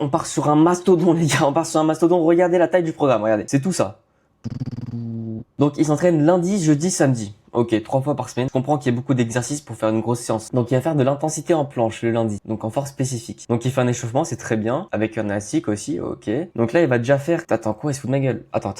On part sur un mastodon, les gars. On part sur un mastodon. Regardez la taille du programme. Regardez. C'est tout ça. Donc, il s'entraîne lundi, jeudi, samedi. Ok, 3 fois par semaine. Je comprends qu'il y a beaucoup d'exercices pour faire une grosse séance. Donc, il va faire de l'intensité en planche le lundi. Donc, en force spécifique. Donc, il fait un échauffement, c'est très bien. Avec un élastique aussi, ok. Donc là, il va déjà faire... Attends, quoi, il se fout de ma gueule? Attends.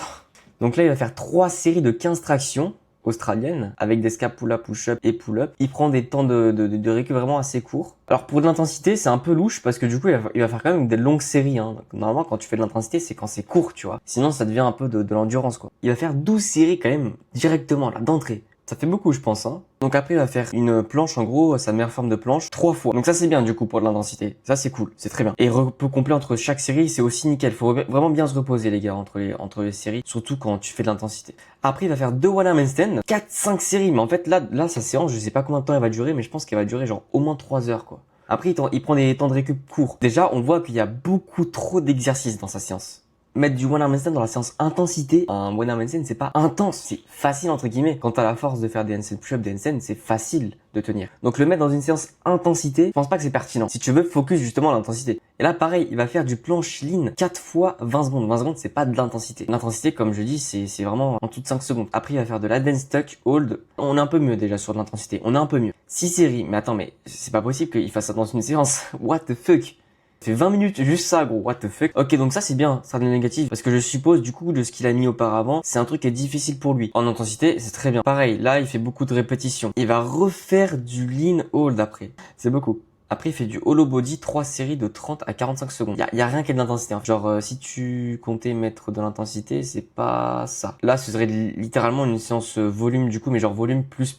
Donc là, il va faire 3 séries de 15 tractions australienne avec des scapula push-up et pull-up. Il prend des temps de récup vraiment assez courts. Alors pour de l'intensité, c'est un peu louche parce que du coup, il va faire quand même des longues séries. Hein. Donc, normalement, quand tu fais de l'intensité, c'est quand c'est court, tu vois. Sinon, ça devient un peu de l'endurance, quoi. Il va faire 12 séries quand même directement, là, d'entrée. Ça fait beaucoup, je pense, hein. Donc après, il va faire une planche, en gros, sa meilleure forme de planche, 3 fois. Donc ça, c'est bien, du coup, pour de l'intensité. Ça, c'est cool. C'est très bien. Et repos complet entre chaque série, c'est aussi nickel. Faut vraiment bien se reposer, les gars, entre les séries. Surtout quand tu fais de l'intensité. Après, il va faire 2 one-arm handstand, 4-5 séries. Mais en fait, là, sa séance, je sais pas combien de temps elle va durer, mais je pense qu'elle va durer genre au moins 3 heures, quoi. Après, il prend des temps de récup courts. Déjà, on voit qu'il y a beaucoup trop d'exercices dans sa séance. Mettre du one arm handstand dans la séance intensité, un one arm handstand c'est pas intense, c'est facile entre guillemets. Quand t'as la force de faire des handstand push-up, des handstand, c'est facile de tenir. Donc le mettre dans une séance intensité, je pense pas que c'est pertinent. Si tu veux focus justement l'intensité. Et là pareil, il va faire du planche lean 4 fois 20 secondes. 20 secondes c'est pas de l'intensité. L'intensité comme je dis c'est vraiment en toute 5 secondes. Après il va faire de l'advanced tuck hold. On est un peu mieux déjà sur de l'intensité. On est un peu mieux. 6 séries. Mais attends mais c'est pas possible qu'il fasse ça dans une séance. What the fuck? Fait 20 minutes, juste ça, gros, what the fuck. Ok, donc ça c'est bien, ça de négatif, parce que je suppose du coup de ce qu'il a mis auparavant, c'est un truc qui est difficile pour lui. En intensité, c'est très bien. Pareil, là il fait beaucoup de répétitions. Il va refaire du lean hold après. C'est beaucoup. Après, il fait du hollow body, 3 séries de 30 à 45 secondes. Y a rien qui est de l'intensité. Hein. Genre, si tu comptais mettre de l'intensité, c'est pas ça. Là, ce serait littéralement une séance volume du coup, mais genre volume plus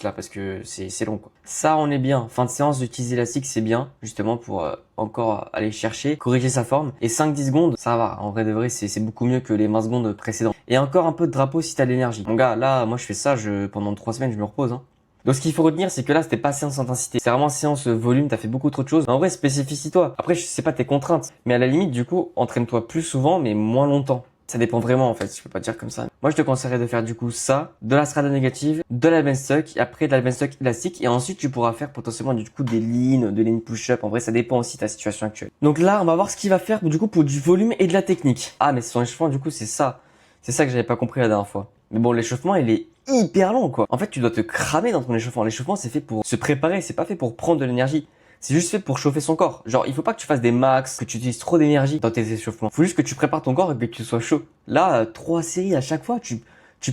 là, parce que c'est long quoi. Ça, on est bien. Fin de séance d'utiliser élastique, c'est bien, justement pour encore aller chercher, corriger sa forme. Et 5-10 secondes, ça va. En vrai de vrai, c'est beaucoup mieux que les 20 secondes précédentes. Et encore un peu de drapeau si t'as de l'énergie. Mon gars, là, moi je fais ça, pendant 3 semaines, je me repose. Hein. Donc ce qu'il faut retenir, c'est que là, c'était pas séance intensité. C'est vraiment séance volume, t'as fait beaucoup trop de choses. En vrai, spécifie-toi. Après, je sais pas tes contraintes. Mais à la limite, du coup, entraîne-toi plus souvent, mais moins longtemps. Ça dépend vraiment, en fait. Je peux pas dire comme ça. Moi, je te conseillerais de faire, du coup, ça, de la strada négative, de la bench tuck, et après de la bench tuck élastique. Et ensuite, tu pourras faire potentiellement, du coup, des lean, de lean push-up. En vrai, ça dépend aussi de ta situation actuelle. Donc là, on va voir ce qu'il va faire, du coup, pour du volume et de la technique. Ah, mais son échauffement, du coup, c'est ça. C'est ça que j'avais pas compris la dernière fois. Mais bon, l'échauffement, il est hyper long, quoi. En fait, tu dois te cramer dans ton échauffement. L'échauffement, c'est fait pour se préparer, c'est pas fait pour prendre de l'énergie. C'est juste fait pour chauffer son corps. Genre, il faut pas que tu fasses des max, que tu utilises trop d'énergie dans tes échauffements. Faut juste que tu prépares ton corps et que tu sois chaud. Là, 3 séries à chaque fois, tu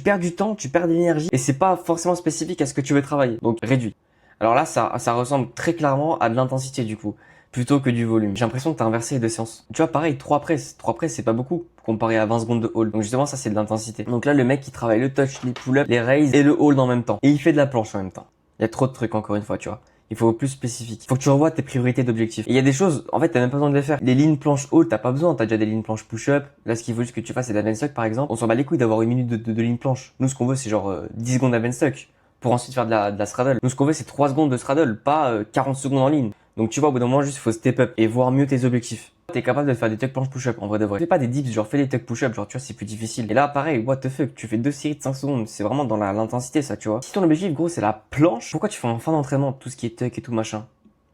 perds du temps, tu perds de l'énergie et c'est pas forcément spécifique à ce que tu veux travailler. Donc, réduis. Alors là, ça ressemble très clairement à de l'intensité, du coup, plutôt que du volume. J'ai l'impression que t'as inversé les deux séances. Tu vois, pareil, 3 presses. 3 presses, c'est pas beaucoup comparé à 20 secondes de hold. Donc justement, ça, c'est de l'intensité. Donc là, le mec, il travaille le touch, les pull-ups, les raises et le hold en même temps. Et il fait de la planche en même temps. Il y a trop de trucs, encore une fois, tu vois. Il faut plus spécifique. Il faut que tu revoies tes priorités d'objectifs. Et il y a des choses, en fait, t'as même pas besoin de les faire. Les lignes planche hold, t'as pas besoin. T'as déjà des lignes planche push-up. Là, ce qu'il faut juste que tu fasses, c'est de la bench tuck, par exemple. On s'en bat les couilles d'avoir une minute de ligne planche. Nous, ce qu'on veut, c'est genre 10 secondes de bench tuck pour ensuite faire de la straddle. Nous, ce qu'on veut, c'est 3 secondes de straddle, pas 40 secondes en ligne. Donc tu vois, au bout d'un moment, juste, il faut step up et voir mieux tes objectifs. T'es capable de faire des tuck planche push-up, en vrai de vrai. Fais pas des dips, genre fais des tuck push-up, genre tu vois, c'est plus difficile. Et là, pareil, what the fuck, tu fais 2 séries de 5 secondes, c'est vraiment dans l'intensité, ça, tu vois. Si ton objectif, gros, c'est la planche, pourquoi tu fais en fin d'entraînement tout ce qui est tuck et tout machin?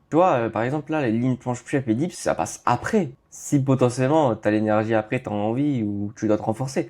Tu vois, par exemple, là, les lignes planche push-up et dips, ça passe après. Si potentiellement, t'as l'énergie après, t'as envie ou tu dois te renforcer.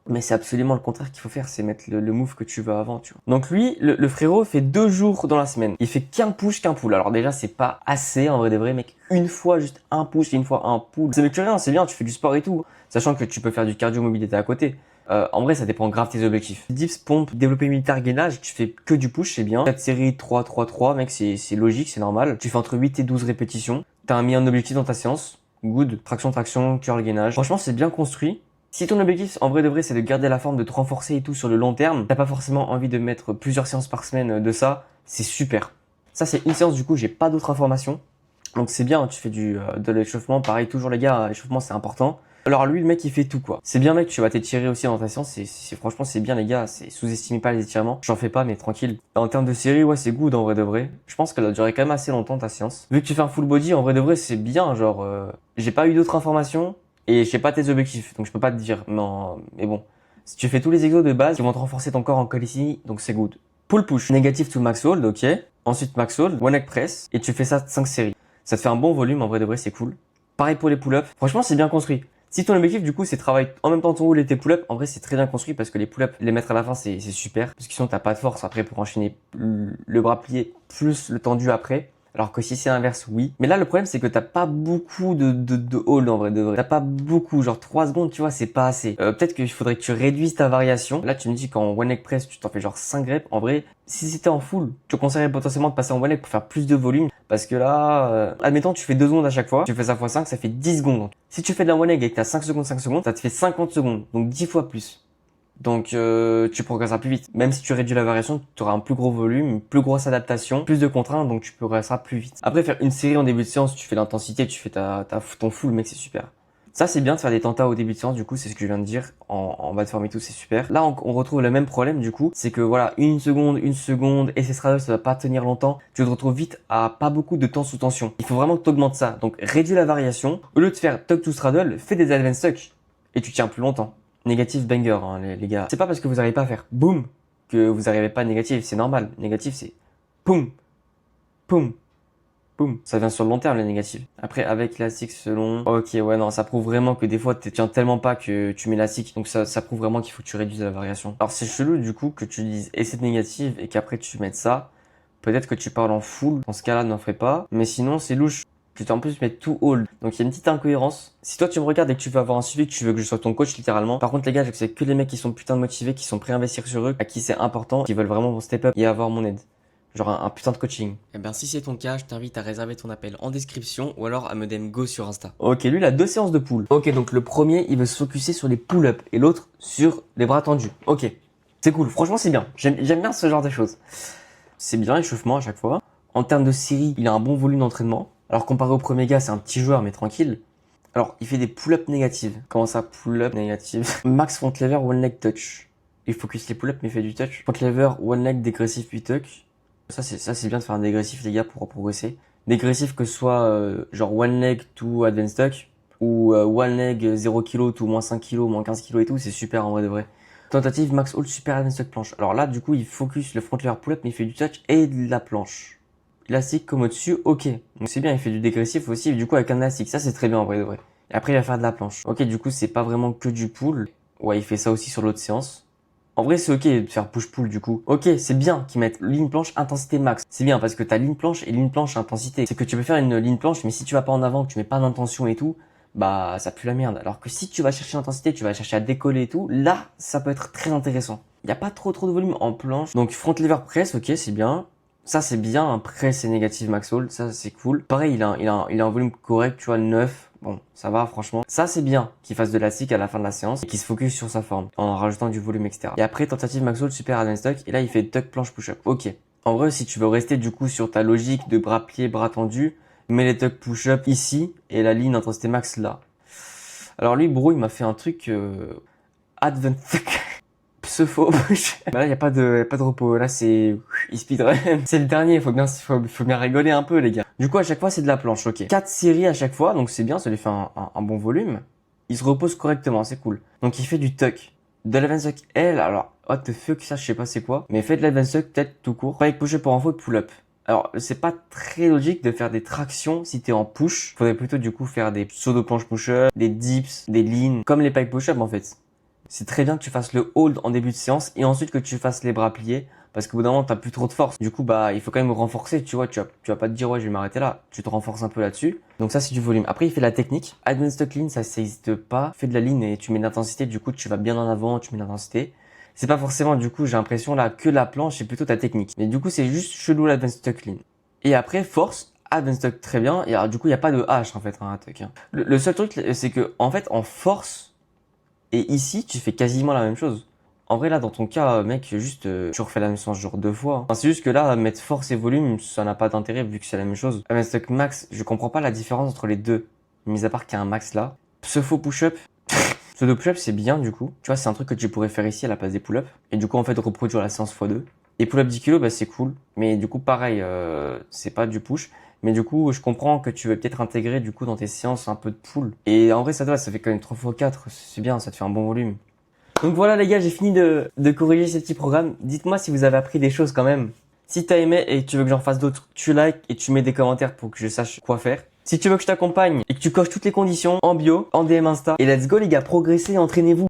Mais c'est absolument le contraire qu'il faut faire, c'est mettre le move que tu veux avant, tu vois. Donc lui, le frérot fait 2 jours dans la semaine. Il fait qu'un push, qu'un pull. Alors déjà, c'est pas assez, en vrai de vrai, mec. Une fois, juste un push et une fois un pull. C'est mieux que rien, c'est bien, tu fais du sport et tout. Sachant que tu peux faire du cardio mobilité à côté. En vrai, ça dépend grave de tes objectifs. Dips, pompe, développé militaire, gainage, tu fais que du push, c'est bien. 4 séries, 3, 3, 3, mec, c'est logique, c'est normal. Tu fais entre 8 et 12 répétitions. T'as mis un objectif dans ta séance. Good. Traction, traction, curl, gainage. Franchement, c'est bien construit. Si ton objectif, en vrai de vrai, c'est de garder la forme, de te renforcer et tout sur le long terme, t'as pas forcément envie de mettre plusieurs séances par semaine de ça, c'est super. Ça, c'est une séance, du coup, j'ai pas d'autres informations. Donc c'est bien, tu fais de l'échauffement, pareil, toujours les gars, l'échauffement c'est important. Alors lui, le mec, il fait tout, quoi. C'est bien, mec, tu vas t'étirer aussi dans ta séance, franchement, c'est bien, les gars, sous-estimez pas les étirements. J'en fais pas, mais tranquille. En termes de série, ouais, c'est good, en vrai de vrai. Je pense qu'elle a duré quand même assez longtemps, ta séance. Vu que tu fais un full body, en vrai de vrai, c'est bien, genre, j'ai pas eu d'autres informations. Et je sais pas tes objectifs, donc je peux pas te dire. Non, mais bon. Si tu fais tous les exos de base, ils vont te renforcer ton corps en calisthénie, donc c'est good. Pull push, négatif to max hold, ok. Ensuite max hold, one leg press, et tu fais ça 5 séries. Ça te fait un bon volume, en vrai de vrai, c'est cool. Pareil pour les pull-ups. Franchement, c'est bien construit. Si ton objectif, du coup, c'est travailler en même temps ton roule et tes pull-ups, en vrai, c'est très bien construit parce que les pull-ups, les mettre à la fin, c'est super. Parce que sinon, t'as pas de force après pour enchaîner le bras plié plus le tendu après. Alors que si c'est inverse, oui. Mais là, le problème, c'est que t'as pas beaucoup de hold en vrai, de vrai. T'as pas beaucoup, genre 3 secondes, tu vois, c'est pas assez. Peut-être qu'il faudrait que tu réduises ta variation. Là, tu me dis qu'en one leg press, tu t'en fais genre 5 reps. En vrai, si c'était en full, je te conseillerais potentiellement de passer en one leg pour faire plus de volume. Parce que là, admettons, tu fais 2 secondes à chaque fois. Tu fais ça x 5, ça fait 10 secondes. Si tu fais de la one leg et que t'as 5 secondes, ça te fait 50 secondes. Donc 10 fois plus. Donc tu progresseras plus vite. Même si tu réduis la variation, tu auras un plus gros volume, une plus grosse adaptation, plus de contraintes, donc tu progresseras plus vite. Après, faire une série en début de séance, tu fais l'intensité, tu fais ton full, mec, c'est super. Ça, c'est bien de faire des tentas au début de séance, du coup, c'est ce que je viens de dire, en bas de forme et tout, c'est super. Là, on retrouve le même problème, du coup, c'est que voilà, une seconde, et ces straddles, ça va pas tenir longtemps. Tu te retrouves vite à pas beaucoup de temps sous tension. Il faut vraiment que tu augmentes ça. Donc, réduis la variation. Au lieu de faire tuck to straddle, fais des advanced tuck. Et tu tiens plus longtemps. Négatif banger, hein, les gars. C'est pas parce que vous n'arrivez pas à faire boum que vous n'arrivez pas à négatif, c'est normal. Négatif, c'est poum, poum, poum. Ça vient sur le long terme, les négatifs. Après, avec l'élastique selon... Ok, ouais, non, ça prouve vraiment que des fois, tu tiens tellement pas que tu mets l'élastique. Donc ça prouve vraiment qu'il faut que tu réduises la variation. Alors c'est chelou, du coup, que tu dises essai de négative et qu'après tu mettes ça. Peut-être que tu parles en full. Dans ce cas-là, n'en fais pas. Mais sinon, c'est louche. Tu en plus mettre tout hold. Donc il y a une petite incohérence. Si toi tu me regardes et que tu veux avoir un suivi, que tu veux que je sois ton coach littéralement. Par contre les gars, je sais que c'est que les mecs qui sont putain de motivés, qui sont prêts à investir sur eux, à qui c'est important, qui veulent vraiment step up et avoir mon aide. Genre un putain de coaching. Eh ben si c'est ton cas, je t'invite à réserver ton appel en description ou alors à me DM go sur Insta. Ok, lui il a 2 séances de pull. Ok, donc le premier il veut se focuser sur les pull-ups et l'autre sur les bras tendus. Ok, c'est cool. Franchement c'est bien. J'aime bien ce genre de choses. C'est bien l'échauffement à chaque fois. En termes de série, il a un bon volume d'entraînement. Alors comparé au premier gars, c'est un petit joueur mais tranquille. Alors il fait des pull-ups négatives. Comment ça, pull-up négative? Max front lever, one leg touch. Il focus les pull-ups mais il fait du touch. Front lever, one leg dégressif puis touch. Ça c'est bien de faire un dégressif les gars pour progresser. Dégressif que ce soit genre one leg to advanced tuck ou one leg 0 kg to moins 5 kg, moins 15 kg et tout, c'est super en vrai de vrai. Tentative max hold super advanced tuck planche. Alors là du coup il focus le front lever pull-up mais il fait du touch et de la planche. Élastique comme au-dessus, ok. Donc c'est bien, il fait du dégressif aussi, du coup avec un élastique, ça c'est très bien en vrai de vrai. Et après il va faire de la planche. Ok, du coup c'est pas vraiment que du pull. Ouais, il fait ça aussi sur l'autre séance. En vrai c'est ok de faire push-pull du coup. Ok, c'est bien qu'ils mettent ligne planche intensité max. C'est bien parce que t'as ligne planche et ligne planche intensité. C'est que tu peux faire une ligne planche, mais si tu vas pas en avant, que tu mets pas d'intention et tout, bah ça pue la merde. Alors que si tu vas chercher l'intensité, tu vas chercher à décoller et tout, là ça peut être très intéressant. Il y a pas trop de volume en planche. Donc front lever press, ok c'est bien. Ça c'est bien, un press et négative max hold, ça c'est cool. Pareil, il a un volume correct, tu vois, 9. Bon, ça va franchement. Ça c'est bien qu'il fasse de l'élastique à la fin de la séance et qu'il se focus sur sa forme en rajoutant du volume, etc. Et après, tentative max hold, super advanced tuck. Et là, il fait tuck planche push-up. Ok. En vrai, si tu veux rester du coup sur ta logique de bras pliés, bras tendus, mets les tuck push-up ici et la ligne intensité max là. Alors lui, bro, il m'a fait un truc advanced tuck. Pseudo push. Bah là, y a pas de repos. Là, c'est speedrun. C'est le dernier. Faut bien rigoler un peu, les gars. Du coup, à chaque fois, c'est de la planche. Ok. 4 séries à chaque fois. Donc, c'est bien. Ça lui fait un bon volume. Il se repose correctement. C'est cool. Donc, il fait du tuck. De l'advanced tuck L. Alors, what the fuck, ça, je sais pas c'est quoi. Mais faites de l'advanced tuck peut-être tout court. Pas avec push-up pour info et pull-up. Alors, c'est pas très logique de faire des tractions si t'es en push. Faudrait plutôt, du coup, faire des pseudo planches push-up, des dips, des leans. Comme les pike push-up, en fait. C'est très bien que tu fasses le hold en début de séance et ensuite que tu fasses les bras pliés parce qu'au bout d'un moment t'as plus trop de force. Du coup bah il faut quand même renforcer, tu vois, tu vas pas te dire ouais je vais m'arrêter là, tu te renforces un peu là-dessus. Donc ça c'est du volume. Après il fait la technique. Advanced tuck lean ça n'existe pas. Fais de la ligne et tu mets de l'intensité, du coup tu vas bien en avant, tu mets de l'intensité. C'est pas forcément du coup j'ai l'impression là que la planche c'est plutôt ta technique. Mais du coup c'est juste chelou l'advanced tuck lean. Et après force. Advanced tuck très bien. Et alors du coup il y a pas de H en fait dans un tuck. Hein. Le seul truc c'est que en fait en force et ici, tu fais quasiment la même chose. En vrai, là, dans ton cas, mec, juste, tu refais la même séance genre 2 fois. Enfin, c'est juste que là, mettre force et volume, ça n'a pas d'intérêt vu que c'est la même chose. Mais stock max, je comprends pas la différence entre les deux. Mis à part qu'il y a un max là. Pseudo push-up. Pseudo push-up, c'est bien, du coup. Tu vois, c'est un truc que tu pourrais faire ici à la place des pull-up. Et du coup, en fait, reproduire la séance x2. Et pull-up 10 kg, bah, c'est cool. Mais du coup, pareil, c'est pas du push. Mais du coup, je comprends que tu veux peut-être intégrer du coup dans tes séances un peu de pull. Et en vrai, ça fait quand même 3 x 4. C'est bien, ça te fait un bon volume. Donc voilà les gars, j'ai fini de corriger ce petit programme. Dites-moi si vous avez appris des choses quand même. Si t'as aimé et tu veux que j'en fasse d'autres, tu likes et tu mets des commentaires pour que je sache quoi faire. Si tu veux que je t'accompagne et que tu coches toutes les conditions, en bio, en DM Insta, et let's go les gars, progressez, entraînez-vous.